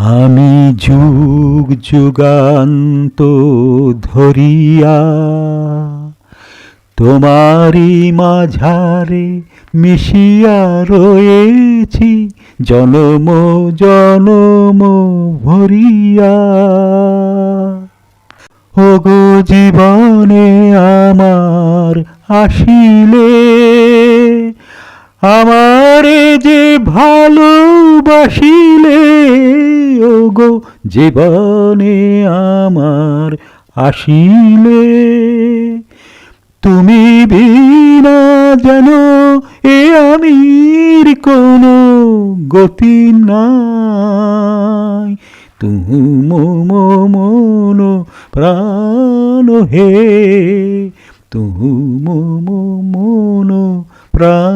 আমি যুগ যুগান্ত ধরিয়া তোমারি মাঝারে মিশিয়া রয়েছি জনম জনম ভরিয়া। ওগো জীবনে আমার আসিলে আমারে যে ভালোবাসিলে, ওগো জীবনে আমার আসিলে, তুমি বিনা যেন এ আমির কোনো গতি নাই। তুম মন প্রাণ হে, তুম মন প্রাণ।